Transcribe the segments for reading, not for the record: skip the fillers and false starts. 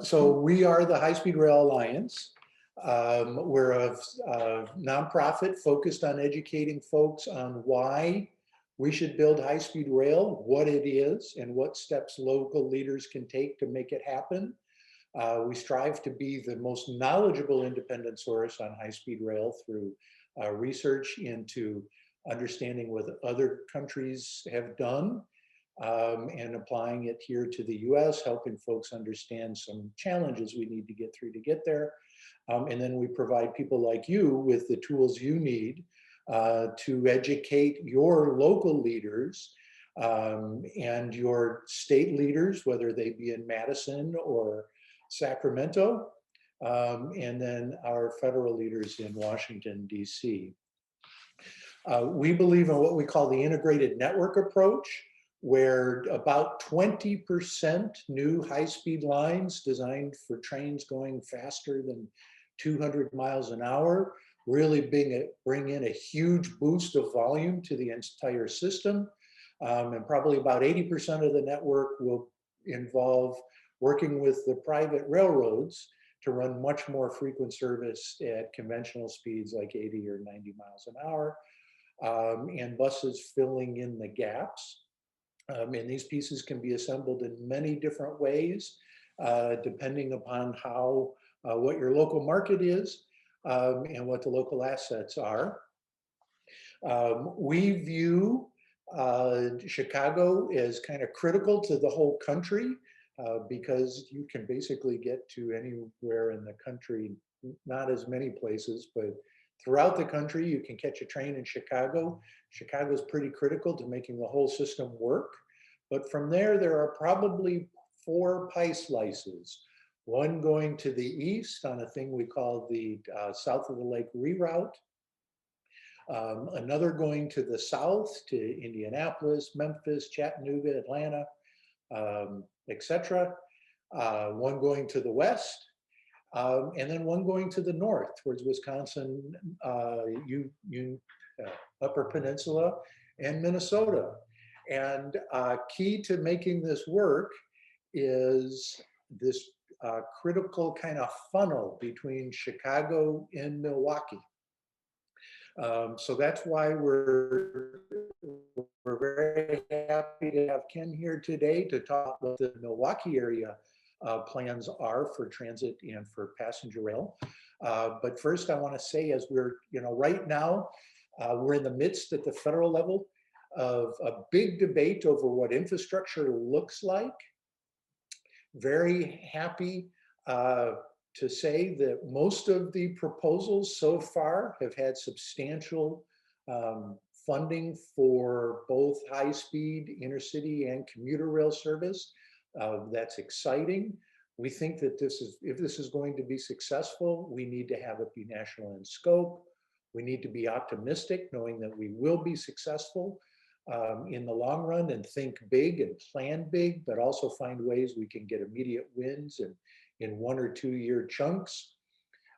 So we are the High Speed Rail Alliance. We're a nonprofit focused on educating folks on why we should build high-speed rail, what it is, and what steps local leaders can take to make it happen. We strive to be the most knowledgeable independent source on high-speed rail through research into understanding what other countries have done and applying it here to the US, helping folks understand some challenges we need to get through to get there. And then we provide people like you with the tools you need to educate your local leaders and your state leaders, whether they be in Madison or Sacramento, and then our federal leaders in Washington, DC. We believe in what we call the integrated network approach, where about 20% new high-speed lines designed for trains going faster than 200 miles an hour really bring in a huge boost of volume to the entire system. And probably about 80% of the network will involve working with the private railroads to run much more frequent service at conventional speeds like 80 or 90 miles an hour, and buses filling in the gaps. And these pieces can be assembled in many different ways, depending upon what your local market is and what the local assets are. We view Chicago as kind of critical to the whole country because you can basically get to anywhere in the country, not as many places, but throughout the country, you can catch a train in Chicago. Chicago is pretty critical to making the whole system work. But from there are probably 4 pie slices. One going to the east on a thing we call the South of the Lake Reroute. Another going to the south to Indianapolis, Memphis, Chattanooga, Atlanta, etc. One going to the west. And then one going to the north towards Wisconsin, Upper Peninsula, and Minnesota. And key to making this work is this critical kind of funnel between Chicago and Milwaukee. So that's why we're very happy to have Ken here today to talk about the Milwaukee area plans are for transit and for passenger rail. But first I want to say, as we're, right now, we're in the midst at the federal level of a big debate over what infrastructure looks like. Very happy to say that most of the proposals so far have had substantial funding for both high-speed, intercity, and commuter rail service. That's exciting. We think that if this is going to be successful, we need to have it be national in scope. We need to be optimistic, knowing that we will be successful in the long run, and think big and plan big, but also find ways we can get immediate wins in 1 or 2 year chunks.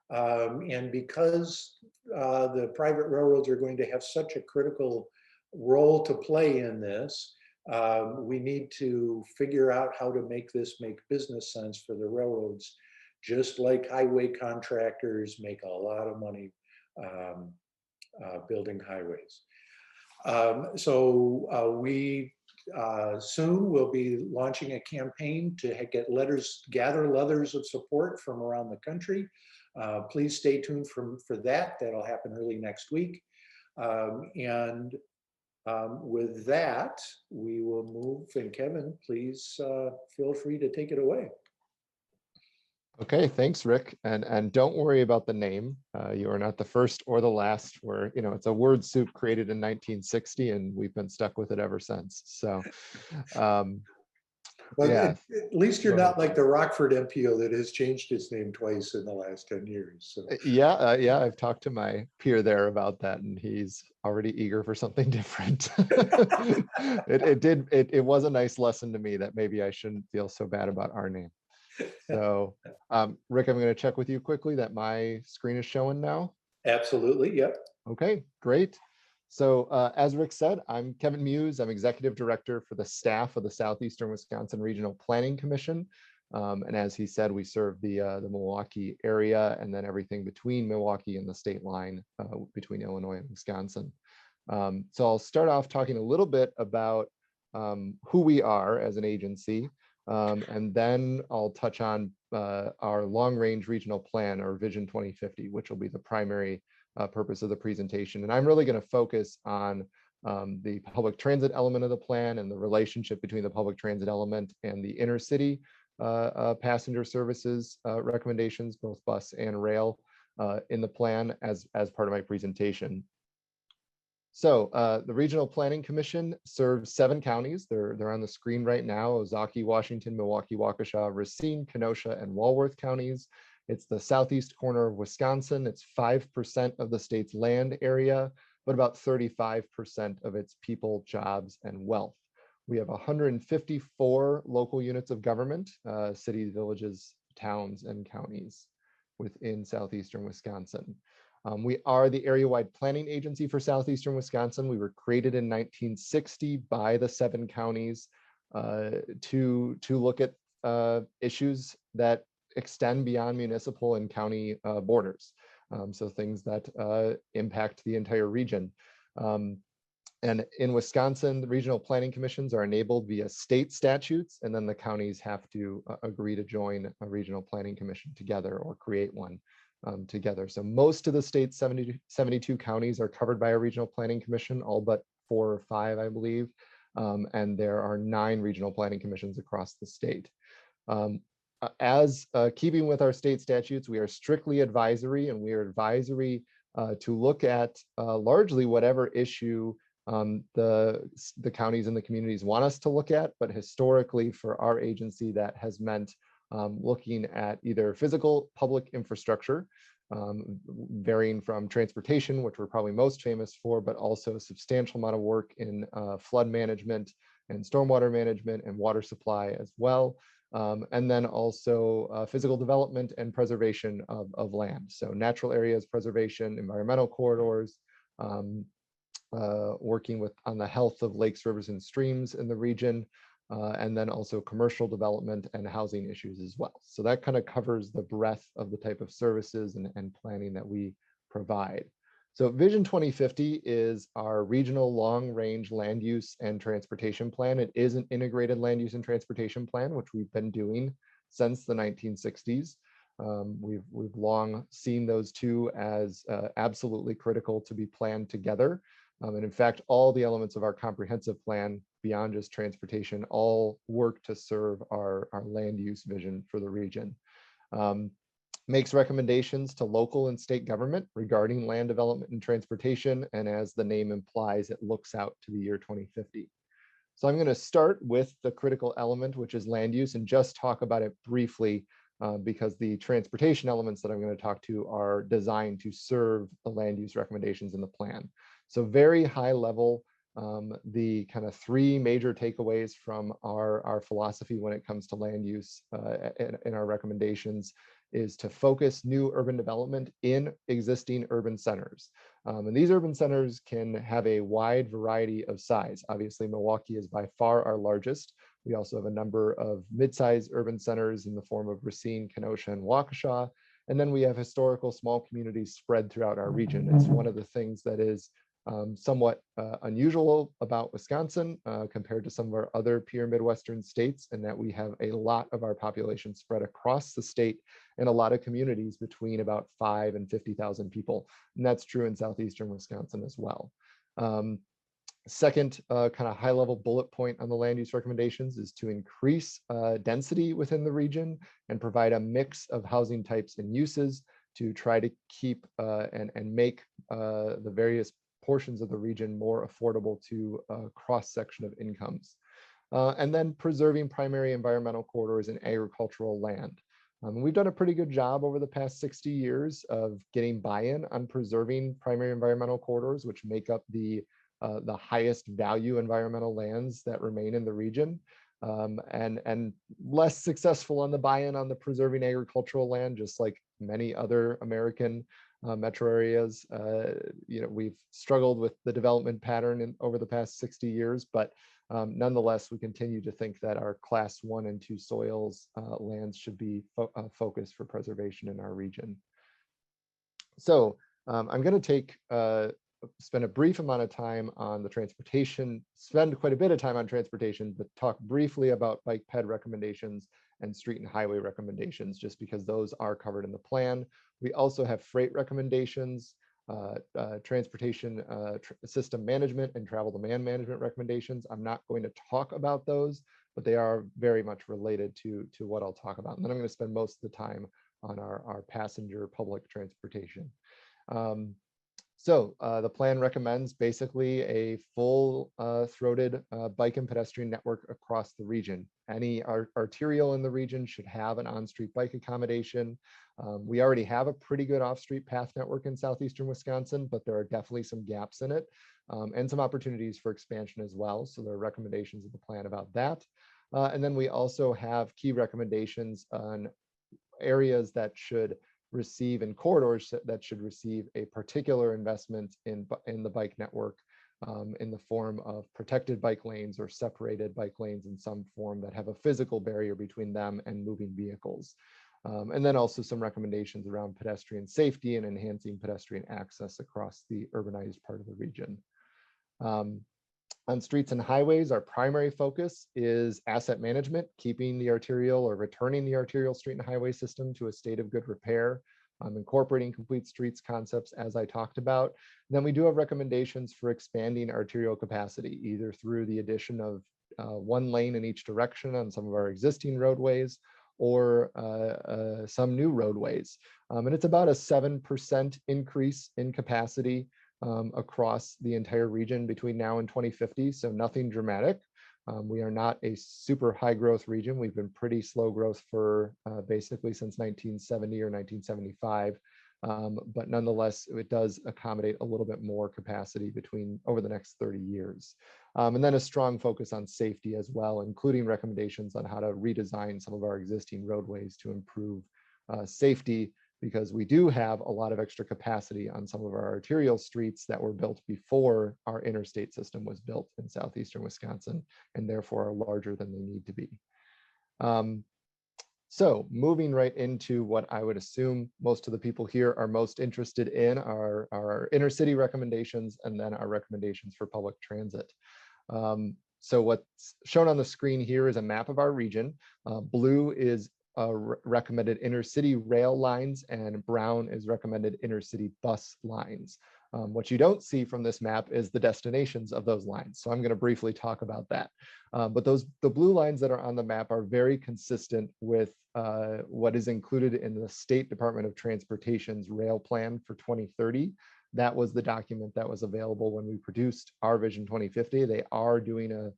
And because the private railroads are going to have such a critical role to play in this, we need to figure out how to make this make business sense for the railroads, just like highway contractors make a lot of money building highways. So we soon will be launching a campaign to gather letters of support from around the country. Please stay tuned for that. That'll happen early next week. With that, we will move, and Kevin, please feel free to take it away. Okay, thanks, Rick. And don't worry about the name. You are not the first or the last. It's a word soup created in 1960, and we've been stuck with it ever since. So, well, yeah. At least you're not like the Rockford MPO that has changed its name twice in the last 10 years. So. Yeah, I've talked to my peer there about that, and he's already eager for something different. It was a nice lesson to me that maybe I shouldn't feel so bad about our name. So, Rick, I'm going to check with you quickly that my screen is showing now. Absolutely, yep. Okay, great. So as Rick said, I'm Kevin Muhs. I'm Executive Director for the staff of the Southeastern Wisconsin Regional Planning Commission. And as he said, we serve the Milwaukee area and then everything between Milwaukee and the state line between Illinois and Wisconsin. So I'll start off talking a little bit about who we are as an agency, and then I'll touch on our long-range regional plan, or Vision 2050, which will be the primary purpose of the presentation. And I'm really going to focus on the public transit element of the plan and the relationship between the public transit element and the intercity passenger services recommendations, both bus and rail, in the plan as part of my presentation. So the Regional Planning Commission serves 7 counties. They're on the screen right now: Ozaukee, Washington, Milwaukee, Waukesha, Racine, Kenosha, and Walworth counties. It's the southeast corner of Wisconsin. It's 5% of the state's land area, but about 35% of its people, jobs, and wealth. We have 154 local units of government, cities, villages, towns, and counties within southeastern Wisconsin. We are the area-wide planning agency for southeastern Wisconsin. We were created in 1960 by the 7 counties to look at issues that extend beyond municipal and county borders. So things that impact the entire region. And in Wisconsin, the regional planning commissions are enabled via state statutes, and then the counties have to agree to join a regional planning commission together or create one together. So most of the state's 72 counties are covered by a regional planning commission, all but 4 or 5, I believe. And there are 9 regional planning commissions across the state. As keeping with our state statutes, we are strictly advisory, and we are advisory to look at largely whatever issue the counties and the communities want us to look at. But historically, for our agency, that has meant looking at either physical public infrastructure, varying from transportation, which we're probably most famous for, but also a substantial amount of work in flood management and stormwater management and water supply as well. And then also physical development and preservation of land. So natural areas preservation, environmental corridors, working on the health of lakes, rivers, and streams in the region, and then also commercial development and housing issues as well. So that kind of covers the breadth of the type of services and planning that we provide. So Vision 2050 is our regional long-range land use and transportation plan. It is an integrated land use and transportation plan, which we've been doing since the 1960s. We've long seen those two as absolutely critical to be planned together. And in fact, all the elements of our comprehensive plan, beyond just transportation, all work to serve our land use vision for the region. Makes recommendations to local and state government regarding land development and transportation. And as the name implies, it looks out to the year 2050. So I'm going to start with the critical element, which is land use, and just talk about it briefly because the transportation elements that I'm going to talk to are designed to serve the land use recommendations in the plan. So very high level, the kind of 3 major takeaways from our philosophy when it comes to land use in our recommendations is to focus new urban development in existing urban centers. And these urban centers can have a wide variety of size. Obviously, Milwaukee is by far our largest. We also have a number of mid-sized urban centers in the form of Racine, Kenosha, and Waukesha. And then we have historical small communities spread throughout our region. It's one of the things that is somewhat unusual about Wisconsin compared to some of our other peer Midwestern states, and that we have a lot of our population spread across the state and a lot of communities between about 5 and 50,000 people. And that's true in southeastern Wisconsin as well. Second kind of high level bullet point on the land use recommendations is to increase density within the region and provide a mix of housing types and uses to try to keep and make the various portions of the region more affordable to a cross-section of incomes. And then preserving primary environmental corridors and agricultural land. We've done a pretty good job over the past 60 years of getting buy-in on preserving primary environmental corridors, which make up the highest value environmental lands that remain in the region. And less successful on the buy-in on the preserving agricultural land, just like many other American metro areas. We've struggled with the development pattern over the past 60 years, but Nonetheless, we continue to think that our class 1 and 2 soils lands should be focused for preservation in our region. So I'm going to spend a brief amount of time on the transportation, spend quite a bit of time on transportation, but talk briefly about bike ped recommendations and street and highway recommendations, just because those are covered in the plan. We also have freight recommendations, transportation system management and travel demand management recommendations. I'm not going to talk about those, but they are very much related to what I'll talk about. And then I'm going to spend most of the time on our passenger public transportation. So the plan recommends basically a full throated bike and pedestrian network across the region. Any arterial in the region should have an on-street bike accommodation. We already have a pretty good off-street path network in southeastern Wisconsin, but there are definitely some gaps in it and some opportunities for expansion as well. So there are recommendations of the plan about that. And then we also have key recommendations on areas that should receive and corridors that should receive a particular investment in the bike network in the form of protected bike lanes or separated bike lanes in some form that have a physical barrier between them and moving vehicles. And then also some recommendations around pedestrian safety and enhancing pedestrian access across the urbanized part of the region. On streets and highways, our primary focus is asset management, keeping the arterial or returning the arterial street and highway system to a state of good repair, incorporating complete streets concepts as I talked about. And then we do have recommendations for expanding arterial capacity, either through the addition of one lane in each direction on some of our existing roadways or some new roadways. And it's about a 7% increase in capacity across the entire region between now and 2050, so nothing dramatic. We are not a super high growth region. We've been pretty slow growth for basically since 1970 or 1975, but nonetheless, it does accommodate a little bit more capacity over the next 30 years. And then a strong focus on safety as well, including recommendations on how to redesign some of our existing roadways to improve safety, because we do have a lot of extra capacity on some of our arterial streets that were built before our interstate system was built in southeastern Wisconsin, and therefore are larger than they need to be. So moving right into what I would assume most of the people here are most interested in are our intercity recommendations and then our recommendations for public transit. So what's shown on the screen here is a map of our region. Blue is recommended intercity rail lines and brown is recommended intercity bus lines. What you don't see from this map is the destinations of those lines. So I'm going to briefly talk about that. But the blue lines that are on the map are very consistent with what is included in the State Department of Transportation's rail plan for 2030. That was the document that was available when we produced our Vision 2050. They are doing a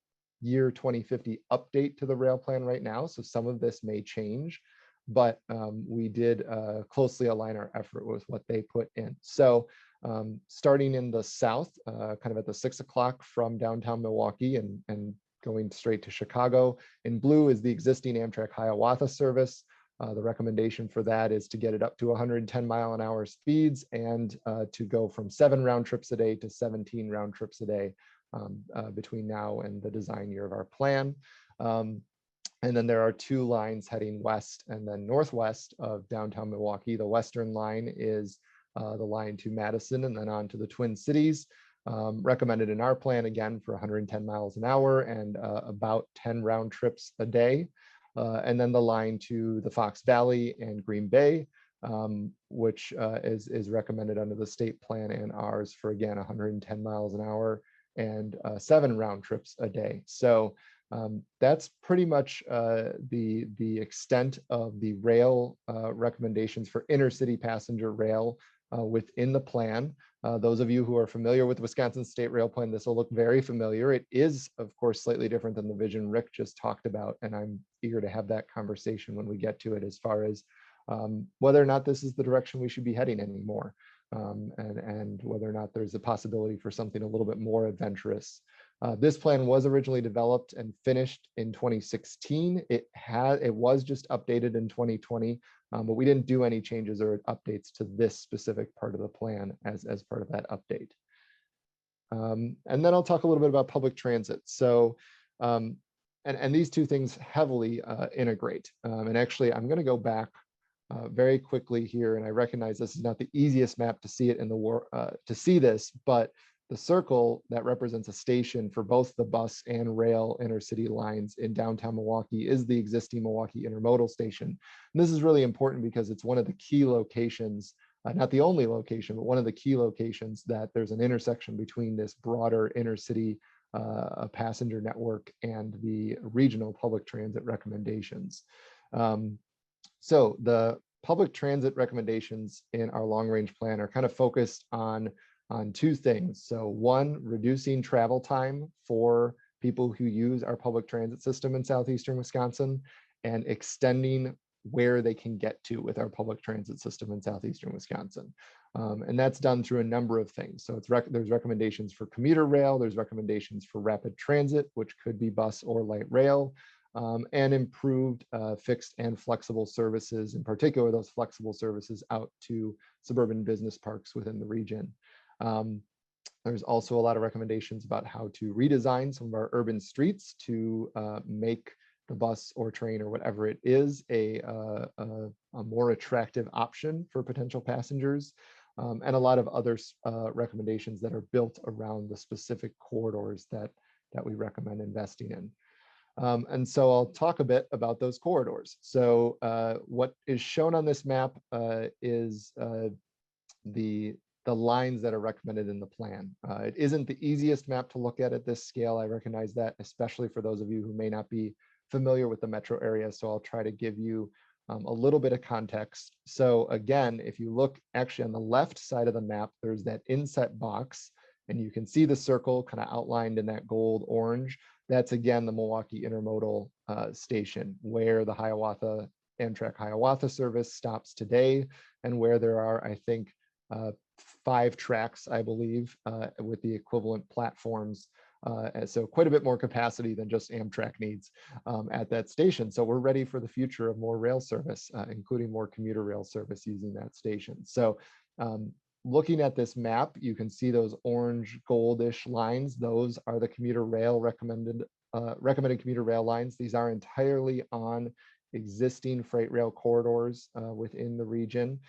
year 2050 update to the rail plan right now, so some of this may change, but we did closely align our effort with what they put in. So starting in the south, kind of at the 6 o'clock from downtown Milwaukee and going straight to Chicago, in blue is the existing Amtrak Hiawatha service. The recommendation for that is to get it up to 110-mile-an-hour speeds and to go from 7 round trips a day to 17 round trips a day between now and the design year of our plan. And then there are 2 lines heading west and then northwest of downtown Milwaukee. The western line is the line to Madison and then on to the Twin Cities, recommended in our plan again for 110 miles an hour and about 10 round trips a day. And then the line to the Fox Valley and Green Bay, which is recommended under the state plan and ours for, again, 110 miles an hour and 7 round trips a day. So that's pretty much the extent of the rail recommendations for intercity passenger rail within the plan. Those of you who are familiar with the Wisconsin State Rail Plan, this will look very familiar. It is, of course, slightly different than the vision Rick just talked about, and I'm eager to have that conversation when we get to it as far as whether or not this is the direction we should be heading anymore. And whether or not there's a possibility for something a little bit more adventurous. This plan was originally developed and finished in 2016. It was just updated in 2020, but we didn't do any changes or updates to this specific part of the plan as part of that update. And then I'll talk a little bit about public transit. So And these two things heavily integrate. And actually, I'm going to go back very quickly here, and I recognize this is not the easiest map to see it in the to see this, but the circle that represents a station for both the bus and rail intercity lines in downtown Milwaukee is the existing Milwaukee Intermodal station. And this is really important because it's one of the key locations, not the only location, but one of the key locations that there's an intersection between this broader intercity passenger network and the regional public transit recommendations. So the public transit recommendations in our long range plan are kind of focused on two things. So one, reducing travel time for people who use our public transit system in southeastern Wisconsin, and extending where they can get to with our public transit system in southeastern Wisconsin. And that's done through a number of things. So there's recommendations for commuter rail, there's recommendations for rapid transit, which could be bus or light rail, and improved fixed and flexible services, in particular those flexible services out to suburban business parks within the region. There's also a lot of recommendations about how to redesign some of our urban streets to make the bus or train or whatever it is a more attractive option for potential passengers, and a lot of other recommendations that are built around the specific corridors that we recommend investing in. And so I'll talk a bit about those corridors. So what is shown on this map is the lines that are recommended in the plan. It isn't the easiest map to look at this scale. I recognize that, especially for those of you who may not be familiar with the metro area. So I'll try to give you a little bit of context. So again, if you look actually on the left side of the map, there's that inset box, and you can see the circle kind of outlined in that gold orange. That's again the Milwaukee Intermodal station, where the Hiawatha, Amtrak Hiawatha service stops today, and where there are, I think, 5 tracks, I believe, with the equivalent platforms. And so quite a bit more capacity than just Amtrak needs at that station. So we're ready for the future of more rail service, including more commuter rail service using that station. So looking at this map, you can see those orange goldish lines. Those are the commuter rail recommended commuter rail lines. These are entirely on existing freight rail corridors within the region.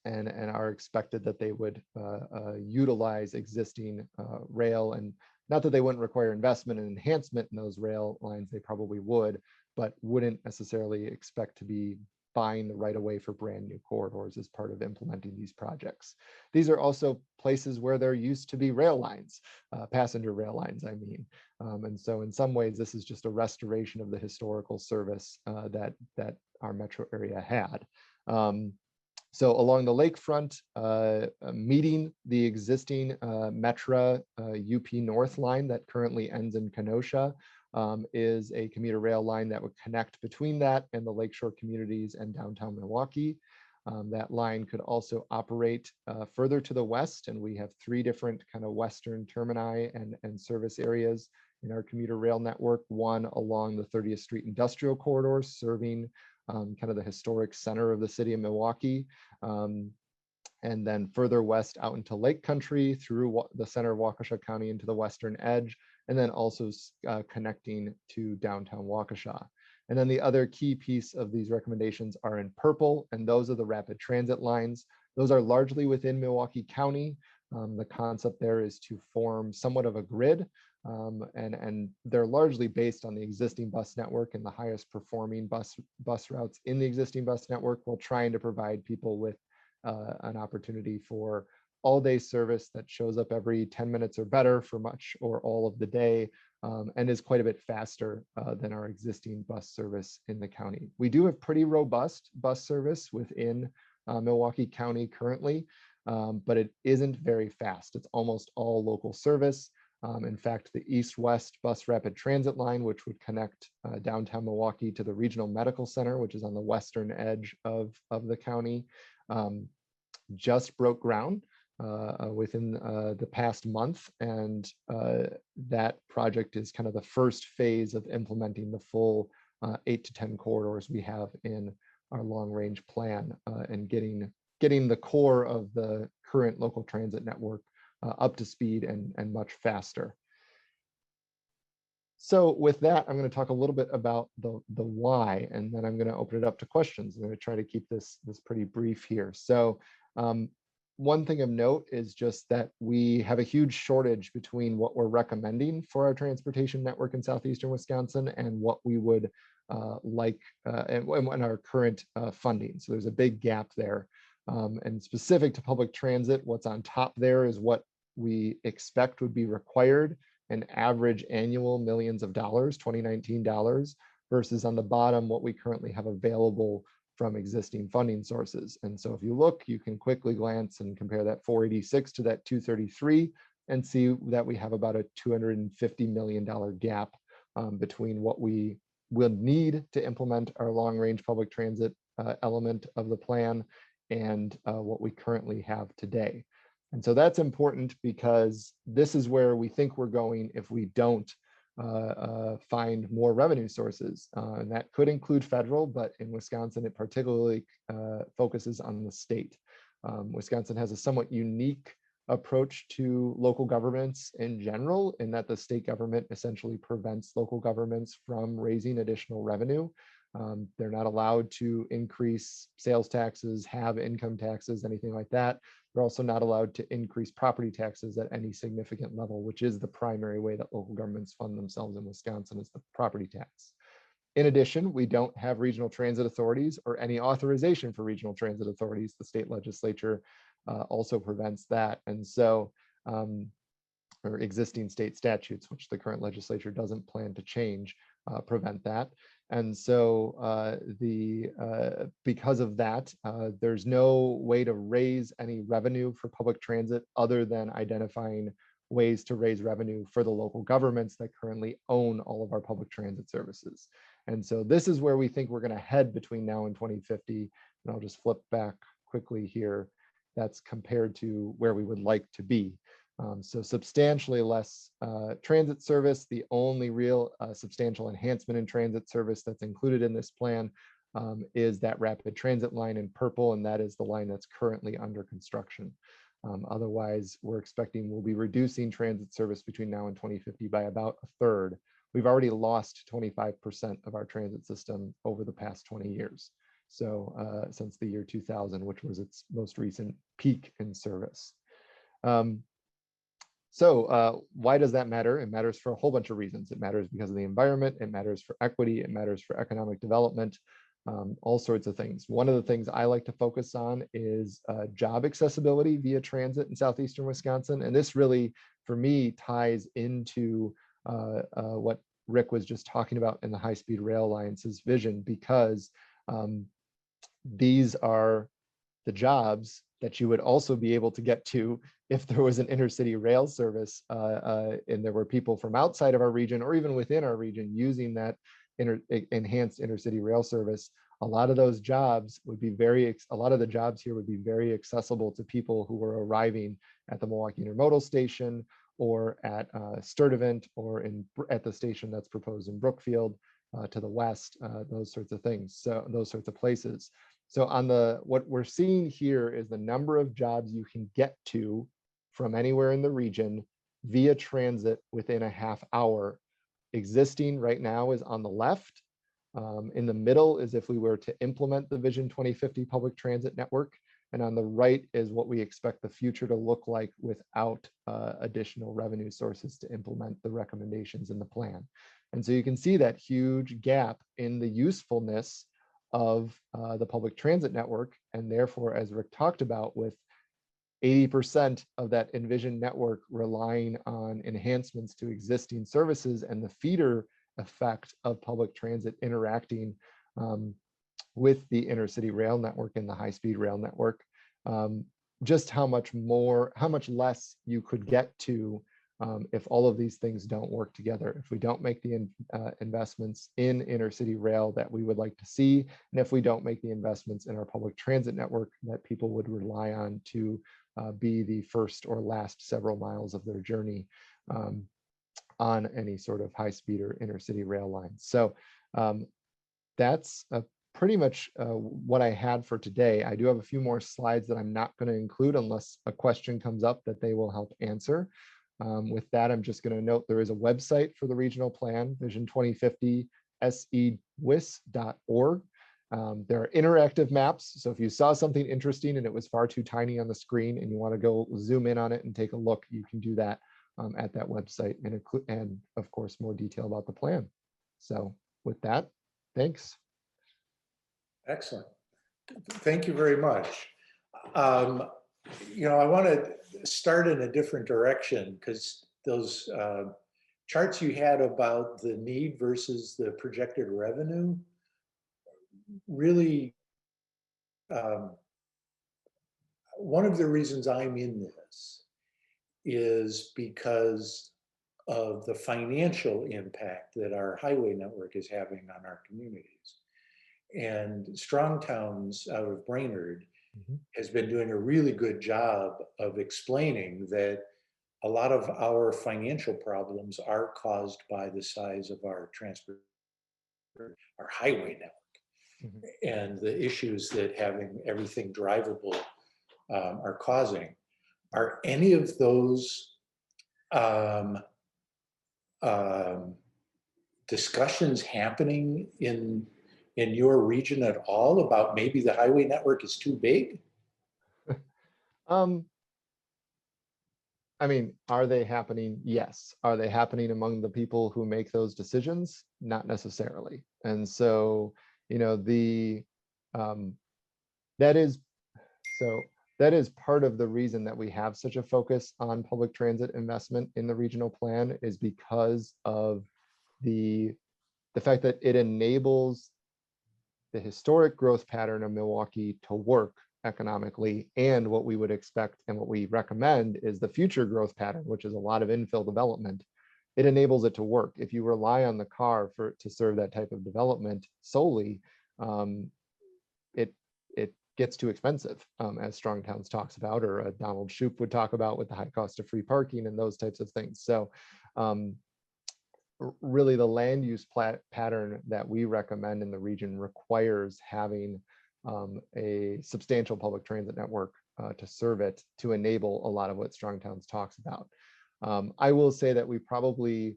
And are expected that they would utilize existing rail, and not that they wouldn't require investment and enhancement in those rail lines, they probably would, but wouldn't necessarily expect to be buying the right of way for brand new corridors as part of implementing these projects. These are also places where there used to be rail lines, passenger rail lines, I mean. And so in some ways, this is just a restoration of the historical service that our metro area had. So along the lakefront, meeting the existing Metra UP North line that currently ends in Kenosha is a commuter rail line that would connect between that and the lakeshore communities and downtown Milwaukee. That line could also operate further to the west, and we have 3 different kind of western termini and service areas in our commuter rail network. One along the 30th Street Industrial Corridor, serving kind of the historic center of the city of Milwaukee, and then further west out into Lake Country through the center of Waukesha County into the western edge, and then also connecting to downtown Waukesha. And then the other key piece of these recommendations are in purple, and those are the rapid transit lines. Those are largely within Milwaukee County. The concept there is to form somewhat of a grid, and they're largely based on the existing bus network and the highest performing bus routes in the existing bus network, while trying to provide people with an opportunity for all-day service that shows up every 10 minutes or better for much or all of the day, and is quite a bit faster than our existing bus service in the county. We do have pretty robust bus service within Milwaukee County currently, but it isn't very fast. It's almost all local service. In fact, the east-west bus rapid transit line, which would connect downtown Milwaukee to the regional medical center, which is on the western edge of the county, just broke ground within the past month. And that project is kind of the first phase of implementing the full 8 to 10 corridors we have in our long-range plan, and getting the core of the current local transit network up to speed and much faster. So with that, I'm going to talk a little bit about the why, and then I'm going to open it up to questions. I'm going to try to keep this pretty brief here. So one thing of note is just that we have a huge shortage between what we're recommending for our transportation network in southeastern Wisconsin and what we would and our current funding. So there's a big gap there. And specific to public transit, what's on top there is what we expect would be required, an average annual millions of dollars, 2019 dollars, versus on the bottom, what we currently have available from existing funding sources. And so if you look, you can quickly glance and compare that 486 to that 233 and see that we have about a $250 million gap between what we will need to implement our long range public transit element of the plan and what we currently have today. And so that's important because this is where we think we're going if we don't find more revenue sources. And that could include federal, but in Wisconsin, it particularly focuses on the state. Wisconsin has a somewhat unique approach to local governments in general, in that the state government essentially prevents local governments from raising additional revenue. They're not allowed to increase sales taxes, have income taxes, anything like that. They're also not allowed to increase property taxes at any significant level, which is the primary way that local governments fund themselves in Wisconsin, is the property tax. In addition, we don't have regional transit authorities or any authorization for regional transit authorities. The state legislature also prevents that. And so, or existing state statutes, which the current legislature doesn't plan to change, prevent that. And so because of that, there's no way to raise any revenue for public transit other than identifying ways to raise revenue for the local governments that currently own all of our public transit services. And so this is where we think we're going to head between now and 2050. And I'll just flip back quickly here. That's compared to where we would like to be. So substantially less transit service. The only real substantial enhancement in transit service that's included in this plan is that rapid transit line in purple, and that is the line that's currently under construction. Otherwise, we're expecting we'll be reducing transit service between now and 2050 by about a third. We've already lost 25% of our transit system over the past 20 years. So since the year 2000, which was its most recent peak in service. So why does that matter? It matters for a whole bunch of reasons. It matters because of the environment. It matters for equity. It matters for economic development, all sorts of things. One of the things I like to focus on is job accessibility via transit in southeastern Wisconsin. And this really, for me, ties into what Rick was just talking about in the High-Speed Rail Alliance's vision, because these are the jobs that you would also be able to get to if there was an intercity rail service and there were people from outside of our region or even within our region using that enhanced intercity rail service. A lot of those jobs would be a lot of the jobs here would be very accessible to people who were arriving at the Milwaukee Intermodal station or at Sturtevant or at the station that's proposed in Brookfield to the west, those sorts of things. So those sorts of places. So on what we're seeing here is the number of jobs you can get to from anywhere in the region via transit within a half hour. Existing right now is on the left. In the middle is if we were to implement the Vision 2050 public transit network. And on the right is what we expect the future to look like without additional revenue sources to implement the recommendations in the plan. And so you can see that huge gap in the usefulness of the public transit network. And therefore, as Rick talked about, with 80% of that envisioned network relying on enhancements to existing services and the feeder effect of public transit interacting with the intercity rail network and the high-speed rail network, just how much less you could get to if all of these things don't work together. If we don't make the investments in intercity rail that we would like to see, and if we don't make the investments in our public transit network that people would rely on to be the first or last several miles of their journey on any sort of high-speed or intercity rail line. So that's pretty much what I had for today. I do have a few more slides that I'm not going to include unless a question comes up that they will help answer. With that, I'm just going to note there is a website for the regional plan, Vision 2050, sewis.org. There are interactive maps. So if you saw something interesting and it was far too tiny on the screen and you want to go zoom in on it and take a look, you can do that at that website, and of course, more detail about the plan. So with that, thanks. Excellent. Thank you very much. You know, I want to start in a different direction, because those charts you had about the need versus the projected revenue really, one of the reasons I'm in this is because of the financial impact that our highway network is having on our communities. And Strong Towns out of Brainerd has been doing a really good job of explaining that a lot of our financial problems are caused by the size of our our highway network, and the issues that having everything drivable are causing. Are any of those discussions happening in your region at all about maybe the highway network is too big? I mean, are they happening? Yes. Are they happening among the people who make those decisions? Not necessarily. And so, you know, that is part of the reason that we have such a focus on public transit investment in the regional plan, is because of the fact that it enables the historic growth pattern of Milwaukee to work economically, and what we would expect and what we recommend is the future growth pattern, which is a lot of infill development. It enables it to work. If you rely on the car to serve that type of development solely, it gets too expensive, as Strong Towns talks about, or Donald Shoup would talk about, with the high cost of free parking and those types of things. So really the land use pattern that we recommend in the region requires having a substantial public transit network to serve it, to enable a lot of what Strong Towns talks about. I will say that we probably,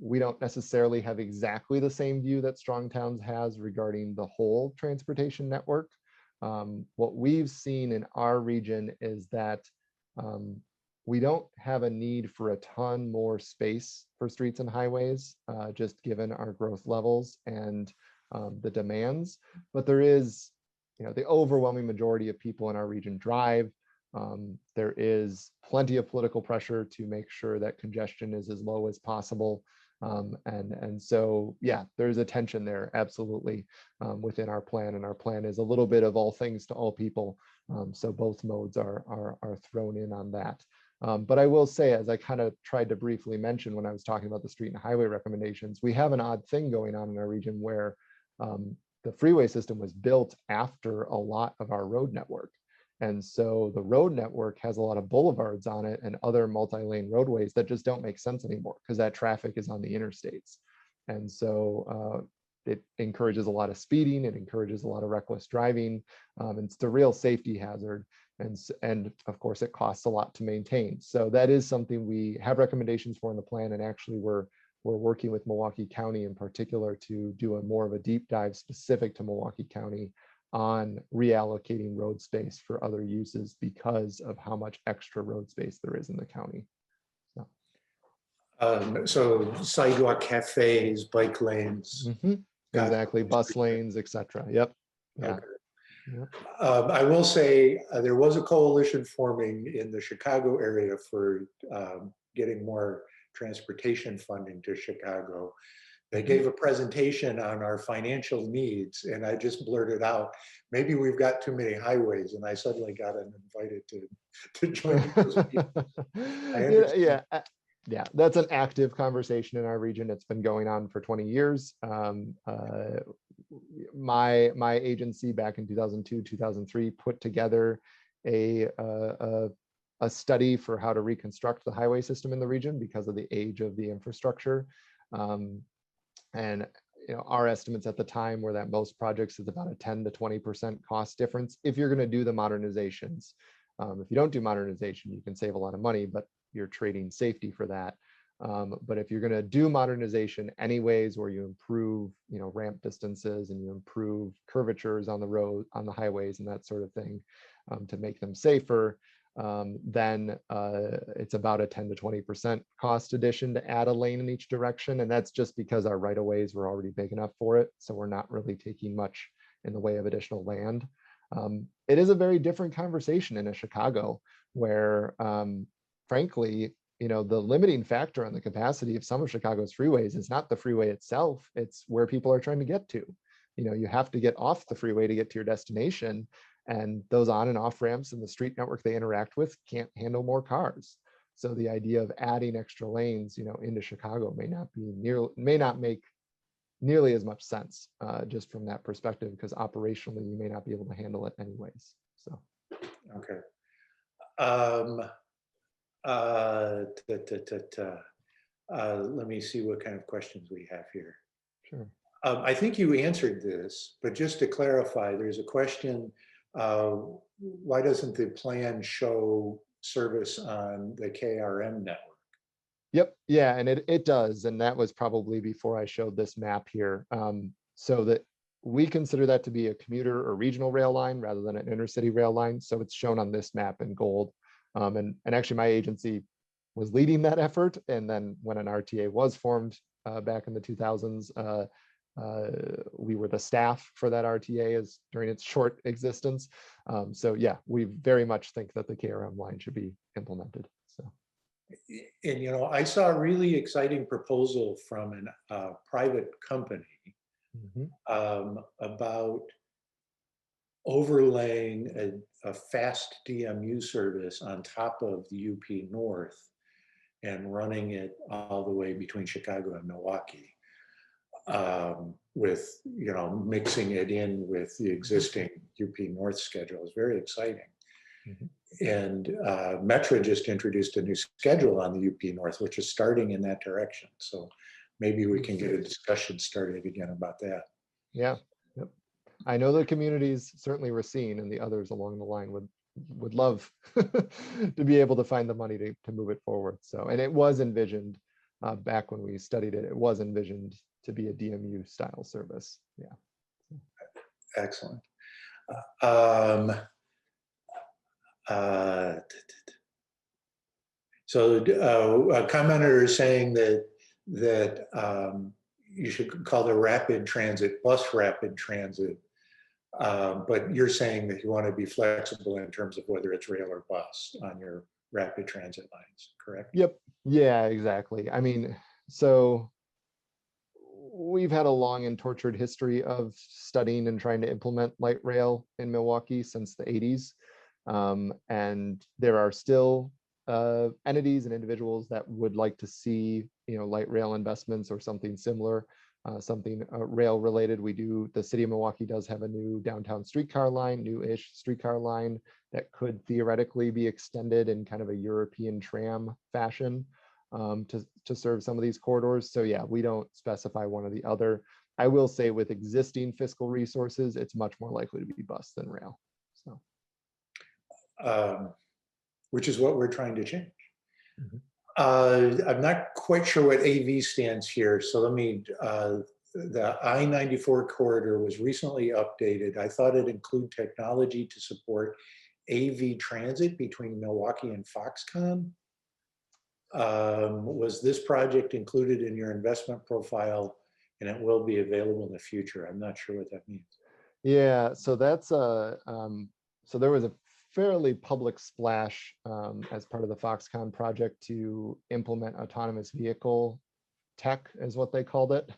we don't necessarily have exactly the same view that Strong Towns has regarding the whole transportation network. What we've seen in our region is that we don't have a need for a ton more space for streets and highways, just given our growth levels and the demands. But there is, you know, the overwhelming majority of people in our region drive. There is plenty of political pressure to make sure that congestion is as low as possible. And so, yeah, there's a tension there, absolutely, within our plan. And our plan is a little bit of all things to all people. So both modes are thrown in on that. But I will say, as I kind of tried to briefly mention when I was talking about the street and highway recommendations, we have an odd thing going on in our region where the freeway system was built after a lot of our road network. And so the road network has a lot of boulevards on it and other multi-lane roadways that just don't make sense anymore, because that traffic is on the interstates. And so it encourages a lot of speeding, it encourages a lot of reckless driving. It's a real safety hazard. And of course, it costs a lot to maintain. So that is something we have recommendations for in the plan. And actually, we're working with Milwaukee County in particular to do more of a deep dive specific to Milwaukee County on reallocating road space for other uses because of how much extra road space there is in the county. So sidewalk cafes, bike lanes. Exactly, bus lanes, etc. Yep. Yeah. Okay. Yep. I will say there was a coalition forming in the Chicago area for getting more transportation funding to Chicago. They gave a presentation on our financial needs, and I just blurted out, maybe we've got too many highways, and I suddenly got invited to join those people. Yeah, that's an active conversation in our region. It's been going on for 20 years. My agency back in 2002, 2003 put together a study for how to reconstruct the highway system in the region because of the age of the infrastructure. And you know, our estimates at the time were that most projects is about a 10 to 20% cost difference if you're going to do the modernizations. If you don't do modernization, you can save a lot of money, but you're trading safety for that. But if you're going to do modernization anyways, where you improve, ramp distances and you improve curvatures on the road, on the highways and that sort of thing, to make them safer, then it's about a 10 to 20% cost addition to add a lane in each direction. And that's just because our right of ways were already big enough for it. So we're not really taking much in the way of additional land. It is a very different conversation in a Chicago where, frankly, the limiting factor on the capacity of some of Chicago's freeways is not the freeway itself, it's where people are trying to get to. You have to get off the freeway to get to your destination, and those on and off ramps and the street network they interact with can't handle more cars. So the idea of adding extra lanes, into Chicago may not make nearly as much sense, just from that perspective, because operationally you may not be able to handle it anyways. So, okay. Let me see what kind of questions we have here. Sure. I think you answered this, but just to clarify, there's a question, why doesn't the plan show service on the KRM network? Yep, yeah, and it does, and that was probably before I showed this map here. So that we consider that to be a commuter or regional rail line rather than an intercity rail line. So it's shown on this map in gold. And actually my agency was leading that effort. And then when an RTA was formed back in the 2000s, we were the staff for that RTA as during its short existence. So yeah, we very much think that the KRM line should be implemented. So. And I saw a really exciting proposal from a private company about overlaying a fast DMU service on top of the UP North and running it all the way between Chicago and Milwaukee, with mixing it in with the existing UP North schedule. Is very exciting. And Metra just introduced a new schedule on the UP North, which is starting in that direction. So maybe we can get a discussion started again about that. Yeah, yep. I know the communities, certainly Racine and the others along the line would love to be able to find the money to move it forward. So, and it was envisioned back when we studied it, it was envisioned to be a DMU style service. Yeah. Excellent. So a commenter is saying that you should call the rapid transit bus rapid transit, but you're saying that you want to be flexible in terms of whether it's rail or bus on your rapid transit lines, correct? Yep. Yeah, exactly. I mean, so we've had a long and tortured history of studying and trying to implement light rail in Milwaukee since the 80s. And there are still entities and individuals that would like to see, light rail investments or something similar, something rail related. The city of Milwaukee does have a new downtown streetcar line, new-ish streetcar line that could theoretically be extended in kind of a European tram fashion to serve some of these corridors. So yeah, we don't specify one or the other. I will say with existing fiscal resources, it's much more likely to be bus than rail. So. Which is what we're trying to change. I'm not quite sure what AV stands here. So let me, the I-94 corridor was recently updated. I thought it included technology to support AV transit between Milwaukee and Foxconn. Was this project included in your investment profile and it will be available in the future? I'm not sure what that means. Yeah, so that's so there was a fairly public splash as part of the Foxconn project to implement autonomous vehicle tech, is what they called it,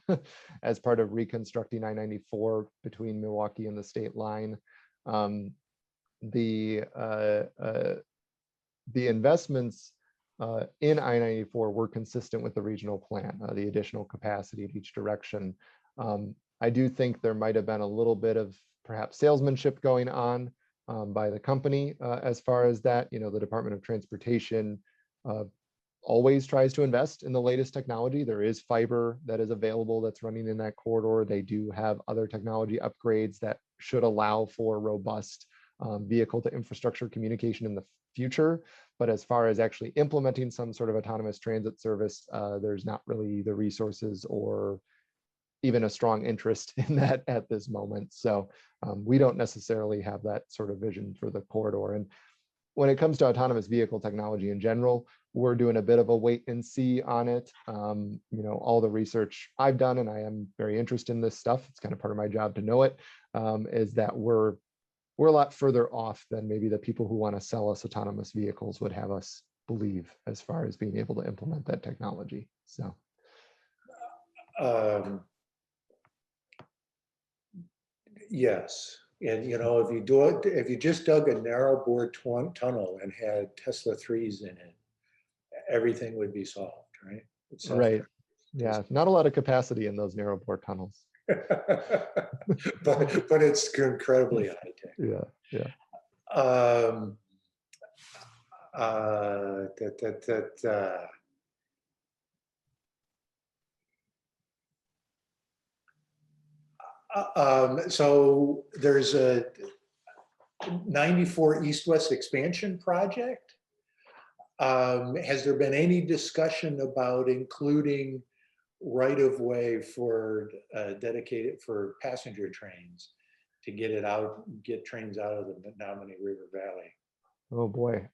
as part of reconstructing I-94 between Milwaukee and the state line. The investments in I-94 were consistent with the regional plan, the additional capacity in each direction. I do think there might have been a little bit of perhaps salesmanship going on by the company as far as that. The Department of Transportation always tries to invest in the latest technology. There is fiber that is available that's running in that corridor. They do have other technology upgrades that should allow for robust vehicle to infrastructure communication in the future. But as far as actually implementing some sort of autonomous transit service, there's not really the resources or even a strong interest in that at this moment. So we don't necessarily have that sort of vision for the corridor. And when it comes to autonomous vehicle technology in general, we're doing a bit of a wait and see on it. All the research I've done, and I am very interested in this stuff, it's kind of part of my job to know it, is that we're a lot further off than maybe the people who want to sell us autonomous vehicles would have us believe as far as being able to implement that technology. So. Yes. And if you just dug a narrow bore tunnel and had Tesla 3s in it, everything would be solved, right? Right. Yeah, not a lot of capacity in those narrow bore tunnels. but it's incredibly high tech. Yeah, yeah. So there's a 94 east-west expansion project. Has there been any discussion about including right-of-way for dedicated for passenger trains to get trains out of the Menominee River Valley? Oh boy.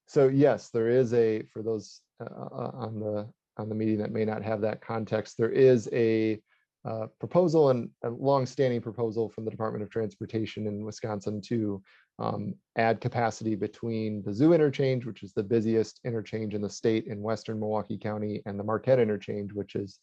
So yes, there is for those on the meeting that may not have that context, there is a proposal, and a long-standing proposal from the Department of Transportation in Wisconsin to add capacity between the Zoo interchange, which is the busiest interchange in the state in western Milwaukee County, and the Marquette interchange, which is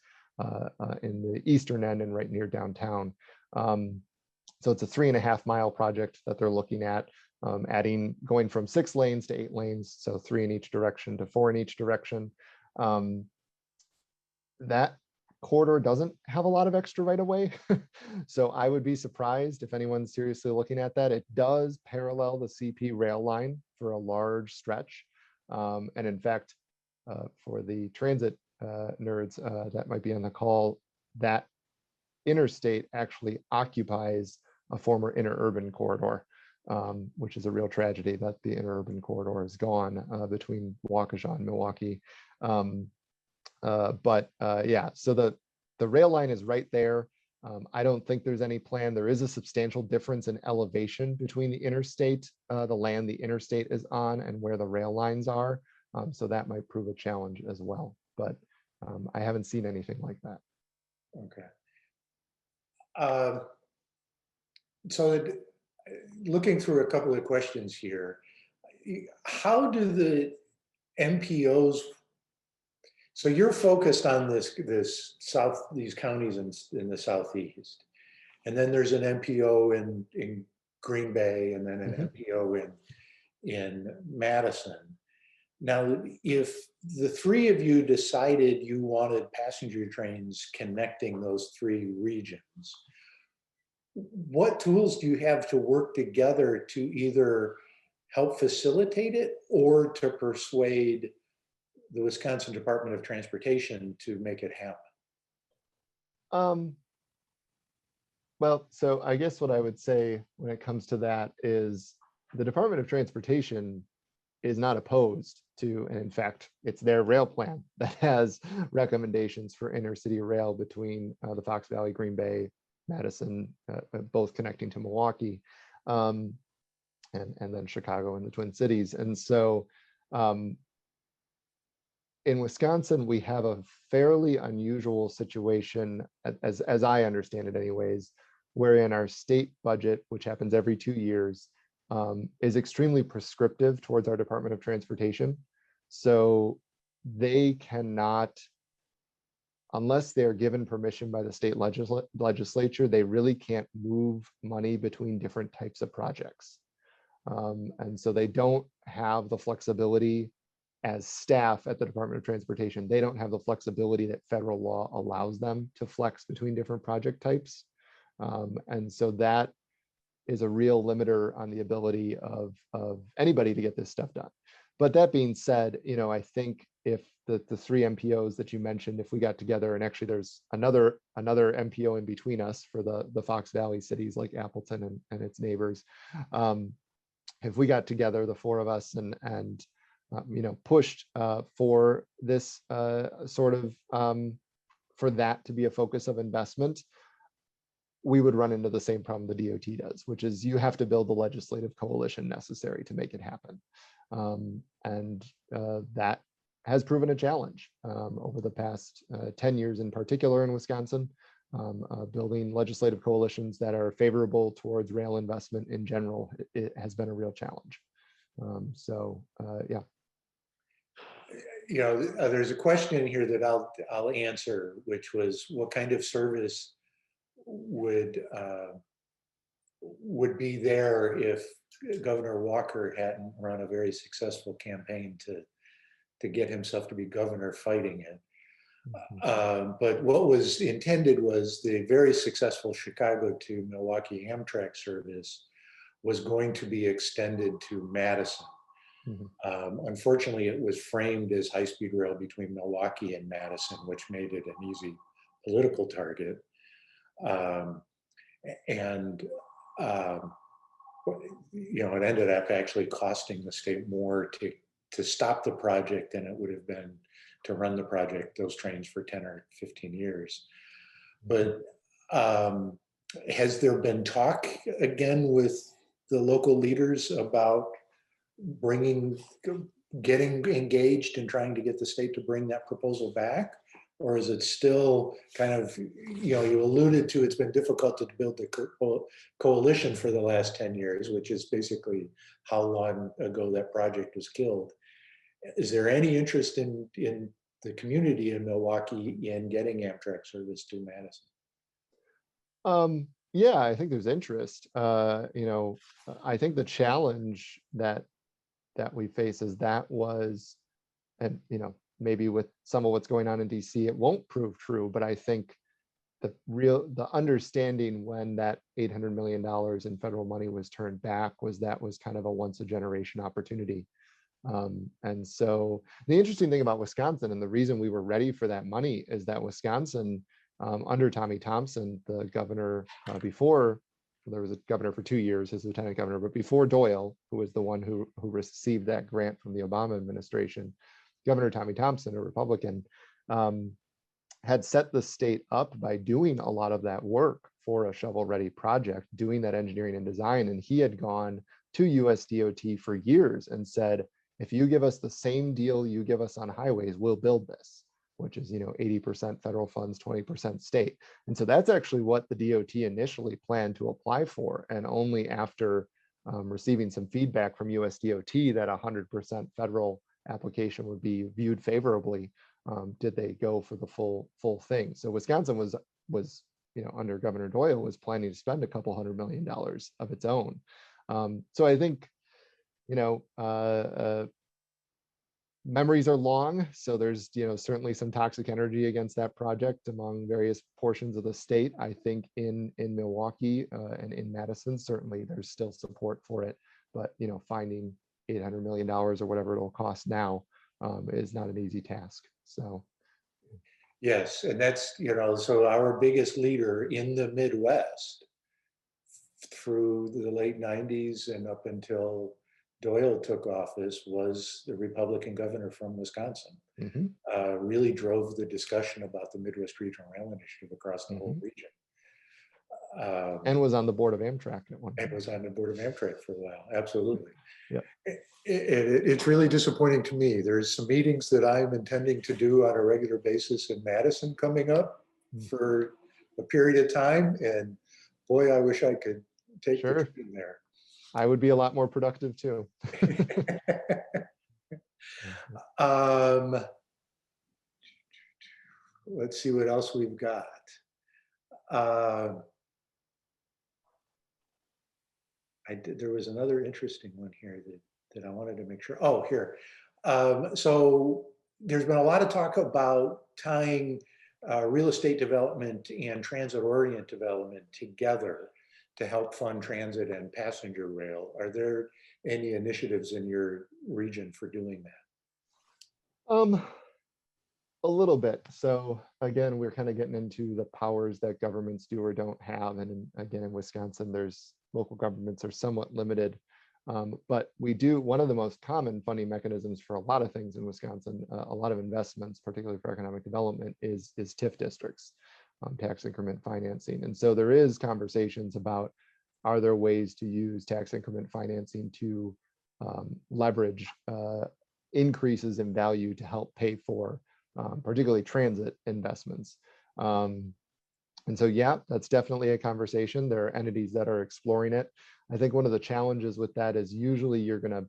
in the eastern end and right near downtown. So it's a 3.5-mile project that they're looking at, going from 6 lanes to 8 lanes, so 3 in each direction to 4 in each direction. That corridor doesn't have a lot of extra right of way. So I would be surprised if anyone's seriously looking at that. It does parallel the CP rail line for a large stretch. And in fact, for the transit nerds that might be on the call, that interstate actually occupies a former interurban corridor, which is a real tragedy that the interurban corridor is gone between Waukesha and Milwaukee. Yeah, so the rail line is right there. I don't think there's any plan. There is a substantial difference in elevation between the interstate, the land the interstate is on, and where the rail lines are. So that might prove a challenge as well. But I haven't seen anything like that. Okay. So looking through a couple of questions here, how do the MPOs, so you're focused on these counties in the Southeast, and then there's an MPO in Green Bay, and then an MPO in Madison. Now, if the 3 of you decided you wanted passenger trains connecting those 3 regions, what tools do you have to work together to either help facilitate it or to persuade the Wisconsin Department of Transportation to make it happen? Well, so I guess what I would say when it comes to that is the Department of Transportation is not opposed to, and in fact, it's their rail plan that has recommendations for intercity rail between the Fox Valley, Green Bay, Madison, both connecting to Milwaukee, and then Chicago and the Twin Cities. And so in Wisconsin, we have a fairly unusual situation, as I understand it anyways, wherein our state budget, which happens every 2 years, is extremely prescriptive towards our Department of Transportation. So they cannot, unless they're given permission by the state legislature, they really can't move money between different types of projects. And so they don't have the flexibility as staff at the Department of Transportation. They don't have the flexibility that federal law allows them to flex between different project types. And so that is a real limiter on the ability of anybody to get this stuff done. But that being said, I think if the three MPOs that you mentioned, if we got together, and actually there's another MPO in between us for the Fox Valley cities like Appleton and its neighbors. If we got together, the four of us, and pushed for this sort of for that to be a focus of investment, we would run into the same problem the DOT does, which is you have to build the legislative coalition necessary to make it happen. And that has proven a challenge over the past 10 years in particular in Wisconsin. Building legislative coalitions that are favorable towards rail investment in general, it has been a real challenge. Yeah. There's a question in here that I'll answer, which was what kind of service would be there if Governor Walker hadn't run a very successful campaign to get himself to be governor fighting it. But what was intended was the very successful Chicago to Milwaukee Amtrak service was going to be extended to Madison. Unfortunately, it was framed as high-speed rail between Milwaukee and Madison, which made it an easy political target. It ended up actually costing the state more to stop the project than it would have been to run the project, those trains, for 10 or 15 years. But has there been talk again with the local leaders about getting engaged and trying to get the state to bring that proposal back? Or is it still kind of, you alluded to, it's been difficult to build the coalition for the last 10 years, which is basically how long ago that project was killed. Is there any interest in the community in Milwaukee in getting Amtrak service to Madison? Yeah, I think there's interest. I think the challenge that we face is and maybe with some of what's going on in DC, it won't prove true, but I think the understanding when that $800 million in federal money was turned back was kind of a once a generation opportunity. And so the interesting thing about Wisconsin, and the reason we were ready for that money, is that Wisconsin, under Tommy Thompson, the governor, before there was a governor for 2 years, his lieutenant governor, but before Doyle, who was the one who received that grant from the Obama administration, Governor Tommy Thompson, a Republican, had set the state up by doing a lot of that work for a shovel-ready project, doing that engineering and design. And he had gone to US DOT for years and said, if you give us the same deal you give us on highways, we'll build this, which is 80% federal funds, 20% state. And so that's actually what the DOT initially planned to apply for. And only after receiving some feedback from US DOT that 100% federal application would be viewed favorably, did they go for the full thing. So Wisconsin was under Governor Doyle was planning to spend a couple $100 million of its own. So I think memories are long, so there's certainly some toxic energy against that project among various portions of the state. I think in Milwaukee and in Madison, certainly there's still support for it, but finding $800 million or whatever it'll cost now is not an easy task. So yes, and that's so our biggest leader in the Midwest through the late 90s and up until Doyle took office was the Republican governor from Wisconsin. Really drove the discussion about the Midwest Regional Rail Initiative across the whole region. And was on the board of Amtrak at one point. And was on the board of Amtrak for a while, absolutely. Yeah. It's really disappointing to me. There's some meetings that I'm intending to do on a regular basis in Madison coming up for a period of time, and boy, I wish I could take the trip in there. I would be a lot more productive too. Let's see what else we've got. There was another interesting one here that I wanted to make sure. Oh, here. So there's been a lot of talk about tying real estate development and transit-oriented development together to help fund transit and passenger rail. Are there any initiatives in your region for doing that? Um, a little bit. So again, we're kind of getting into the powers that governments do or don't have. And again, in Wisconsin, there's local governments are somewhat limited. But we do, one of the most common funding mechanisms for a lot of things in Wisconsin, a lot of investments, particularly for economic development, is TIF districts, tax increment financing. And so there is conversations about, are there ways to use tax increment financing to leverage increases in value to help pay for particularly transit investments. And so, yeah, that's definitely a conversation. There are entities that are exploring it. I think one of the challenges with that is usually you're going to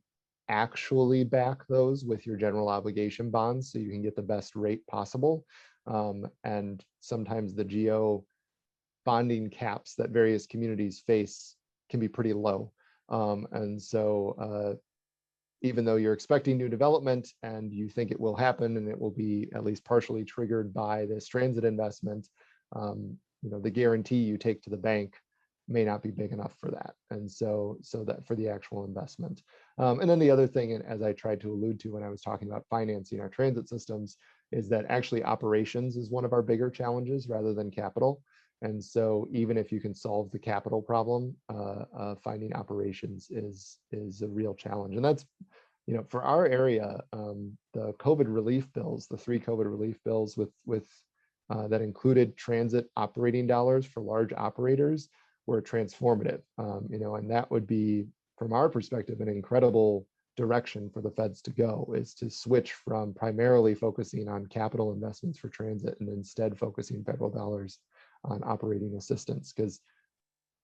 actually back those with your general obligation bonds so you can get the best rate possible. And sometimes the geo bonding caps that various communities face can be pretty low. And so even though you're expecting new development and you think it will happen and it will be at least partially triggered by this transit investment, the guarantee you take to the bank may not be big enough for that. And so that for the actual investment. And then the other thing, and as I tried to allude to when I was talking about financing our transit systems, is that actually operations is one of our bigger challenges rather than capital. And so even if you can solve the capital problem, finding operations is a real challenge. And that's, for our area, the COVID relief bills, the 3 COVID relief bills with that included transit operating dollars for large operators were transformative. And that would be, from our perspective, an incredible direction for the feds to go, is to switch from primarily focusing on capital investments for transit and instead focusing federal dollars on operating assistance.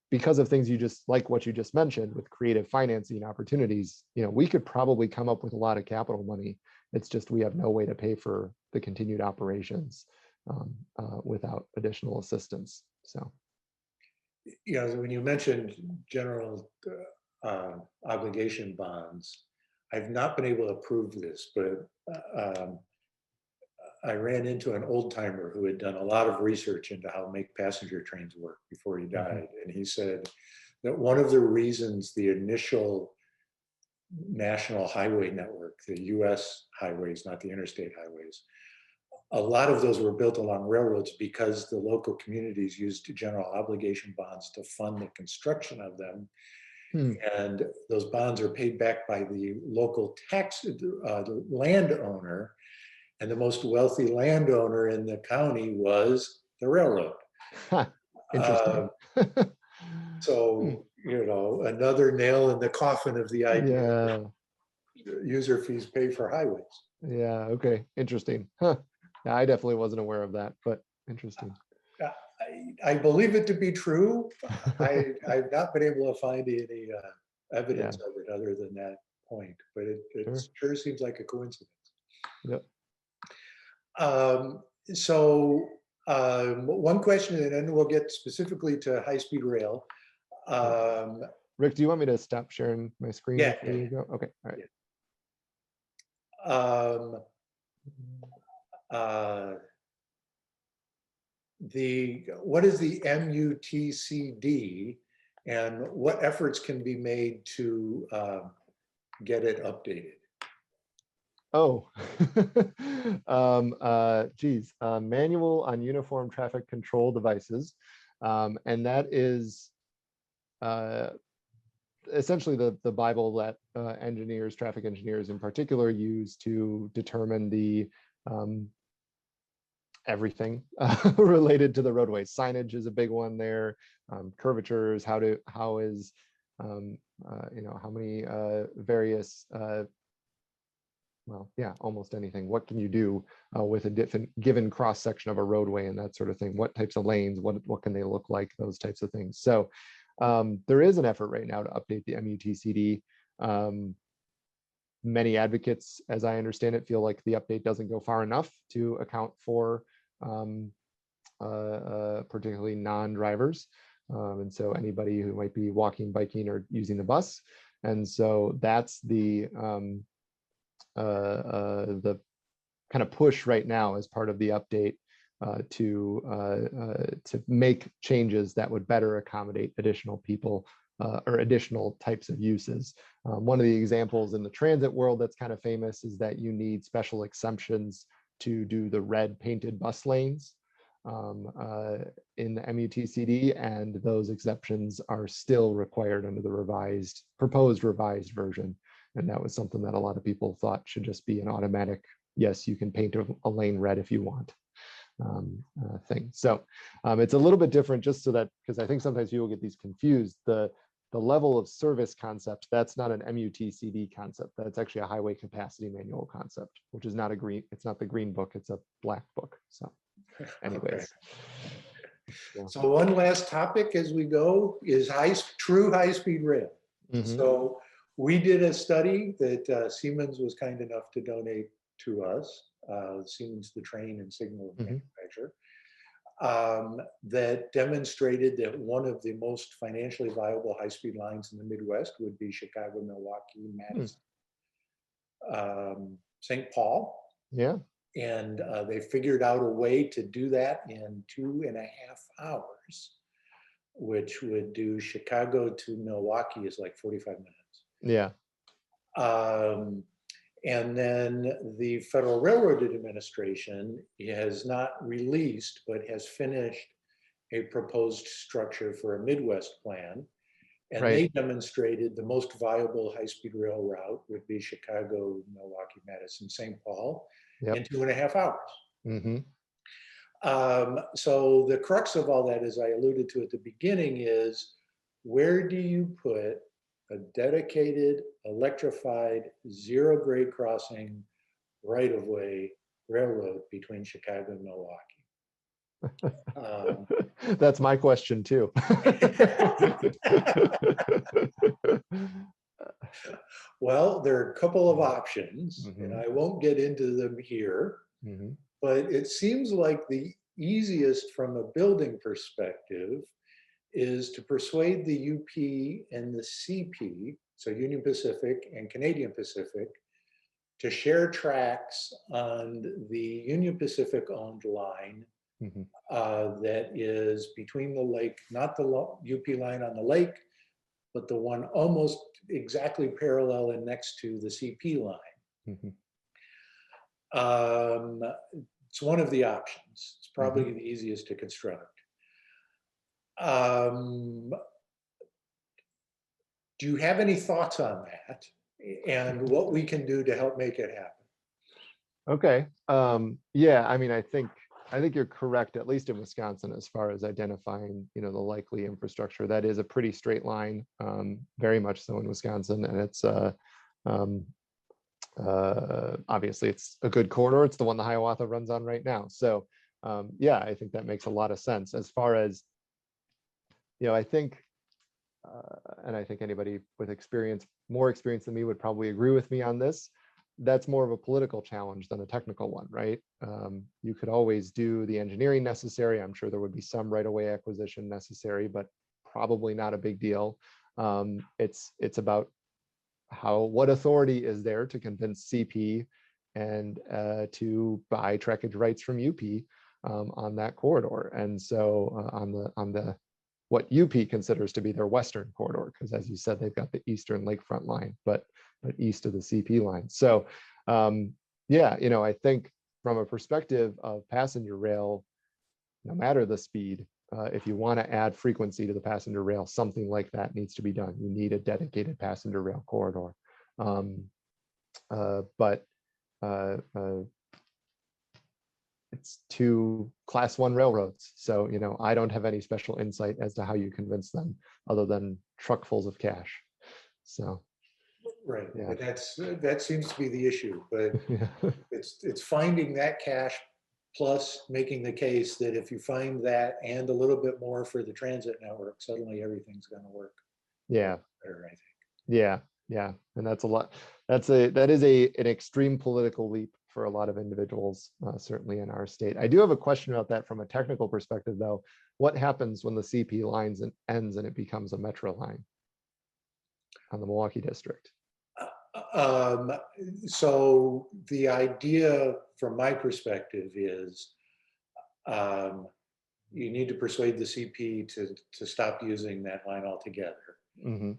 Because of things you just like what you just mentioned with creative financing opportunities, we could probably come up with a lot of capital money. It's just we have no way to pay for the continued operations without additional assistance. So, when you mentioned general obligation bonds, I've not been able to prove this, but I ran into an old timer who had done a lot of research into how to make passenger trains work before he died. And he said that one of the reasons the initial national highway network, the US highways, not the interstate highways, a lot of those were built along railroads because the local communities used general obligation bonds to fund the construction of them. And those bonds are paid back by the local the landowner. And the most wealthy landowner in the county was the railroad. Interesting. So, another nail in the coffin of the idea that user fees pay for highways. Yeah, okay, interesting. Huh. Yeah, I definitely wasn't aware of that, but interesting. I believe it to be true. I've not been able to find any evidence of it other than that point, but it sure seems like a coincidence. Yep. So one question, and then we'll get specifically to high-speed rail. Rick, do you want me to stop sharing my screen? Yeah. Before you go? Okay. All right. What is the Mutcd, and what efforts can be made to get it updated? Oh, geez, manual on uniform traffic control devices. And that is essentially the Bible that engineers, traffic engineers in particular, use to determine the everything related to the roadway. Signage is a big one there. Curvatures, how many various almost anything. What can you do with a different given cross section of a roadway and that sort of thing? What types of lanes? What can they look like? Those types of things. So there is an effort right now to update the Mutcd. Many advocates, as I understand it, feel like the update doesn't go far enough to account for particularly non-drivers. And so anybody who might be walking, biking, or using the bus. And so that's the kind of push right now as part of the update to make changes that would better accommodate additional people or additional types of uses. One of the examples in the transit world that's kind of famous is that you need special exemptions to do the red painted bus lanes in the MUTCD, and those exceptions are still required under the proposed revised version. And that was something that a lot of people thought should just be an automatic, yes, you can paint a lane red if you want thing. So it's a little bit different, just so that, because I think sometimes people get these confused. The level of service concept, that's not an MUTCD concept. That's actually a highway capacity manual concept, which is not it's not the green book, it's a black book. So anyways. Okay. Yeah. So one last topic as we go is true high-speed rail. So we did a study that Siemens was kind enough to donate to us, Siemens, the train and signal manufacturer, that demonstrated that one of the most financially viable high-speed lines in the Midwest would be Chicago, Milwaukee, Madison, St. Paul. Yeah. And they figured out a way to do that in 2.5 hours, which would do Chicago to Milwaukee is like 45 minutes. Yeah. And then the Federal Railroad Administration has not released, but has finished a proposed structure for a Midwest plan. And they demonstrated the most viable high-speed rail route would be Chicago, Milwaukee, Madison, St. Paul in 2.5 hours. So the crux of all that, as I alluded to at the beginning, is where do you put a dedicated, electrified, zero-grade crossing right-of-way railroad between Chicago and Milwaukee? That's my question too. Well, there are a couple of options, and I won't get into them here, but it seems like the easiest from a building perspective is to persuade the UP and the CP, so Union Pacific and Canadian Pacific, to share tracks on the Union Pacific owned line that is between the lake, not the UP line on the lake, but the one almost exactly parallel and next to the CP line. It's one of the options. It's probably the easiest to construct. Do you have any thoughts on that and what we can do to help make it happen? Okay. Yeah, I mean, I think you're correct, at least in Wisconsin, as far as identifying, the likely infrastructure. That is a pretty straight line, very much so in Wisconsin, and it's obviously it's a good corridor. It's the one the Hiawatha runs on right now. So yeah, I think that makes a lot of sense. As far as, I think, and I think anybody with more experience than me would probably agree with me on this. That's more of a political challenge than a technical one, right? You could always do the engineering necessary. I'm sure there would be some right-of-way acquisition necessary, but probably not a big deal. It's about what authority is there to convince CP and to buy trackage rights from UP on that corridor. And so on the what UP considers to be their western corridor, because as you said, they've got the eastern lakefront line, but east of the CP line. So yeah, I think from a perspective of passenger rail, no matter the speed, if you want to add frequency to the passenger rail, something like that needs to be done. You need a dedicated passenger rail corridor. But it's 2 Class 1 railroads. So, I don't have any special insight as to how you convince them other than truckfuls of cash. So. Right, Yeah. but that seems to be the issue, but it's finding that cash plus making the case that if you find that and a little bit more for the transit network, suddenly everything's going to work. Yeah. Better, I think. Yeah, and that's a lot. That is an extreme political leap for a lot of individuals, certainly in our state. I do have a question about that from a technical perspective, though. What happens when the CP lines ends and it becomes a metro line on the Milwaukee district? So the idea from my perspective is you need to persuade the CP to stop using that line altogether. Mhm.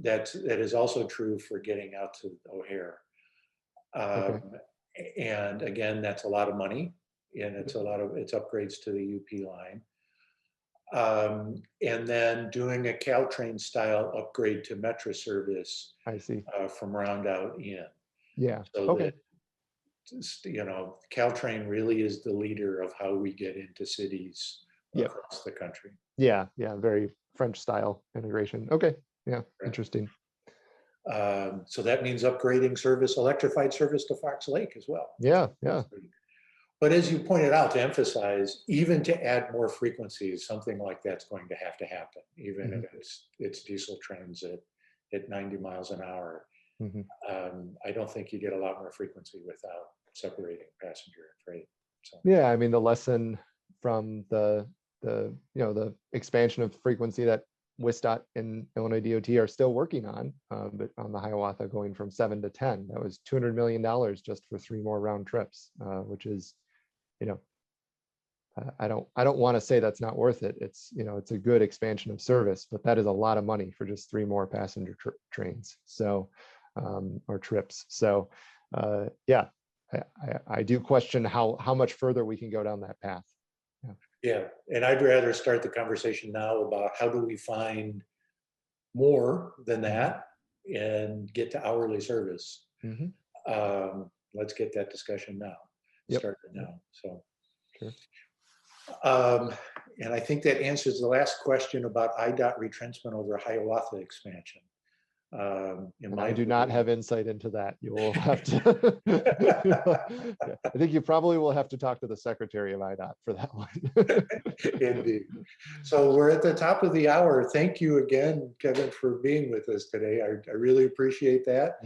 That is also true for getting out to O'Hare. Okay. And again, that's a lot of money, and it's upgrades to the UP line. And then doing a Caltrain style upgrade to Metro service I see. from Roundout in. Yeah. So Okay. that, Caltrain really is the leader of how we get into cities Yep. across the country. Yeah. Yeah. Very French style integration. Okay. Yeah. Right. Interesting. So that means upgrading service, electrified service to Fox Lake as well. Yeah. Yeah. But as you pointed out, to emphasize, even to add more frequencies, something like that's going to happen, even if it's diesel trains at 90 miles an hour. I don't think you get a lot more frequency without separating passenger and freight. So. Yeah, I mean, the lesson from the expansion of frequency that WISDOT and Illinois DOT are still working on, but on the Hiawatha going from 7 to 10, that was $200 million just for 3 more round trips, which is, I don't want to say that's not worth it. It's it's a good expansion of service, but that is a lot of money for just 3 more passenger trains. So, or trips. So, yeah. I do question how much further we can go down that path. Yeah, and I'd rather start the conversation now about how do we find more than that and get to hourly service. Let's get that discussion now. Start it now. So, sure. And I think that answers the last question about IDOT retrenchment over Hiawatha expansion. And I do not have insight into that. You will have to. Yeah, I think you probably will have to talk to the secretary of IDOT for that one. Indeed. So we're at the top of the hour. Thank you again, Kevin, for being with us today. I really appreciate that.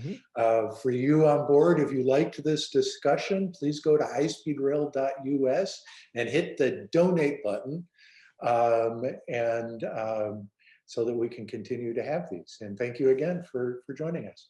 For you on board, if you liked this discussion, please go to highspeedrail.us and hit the donate button. So that we can continue to have these. And thank you again for joining us.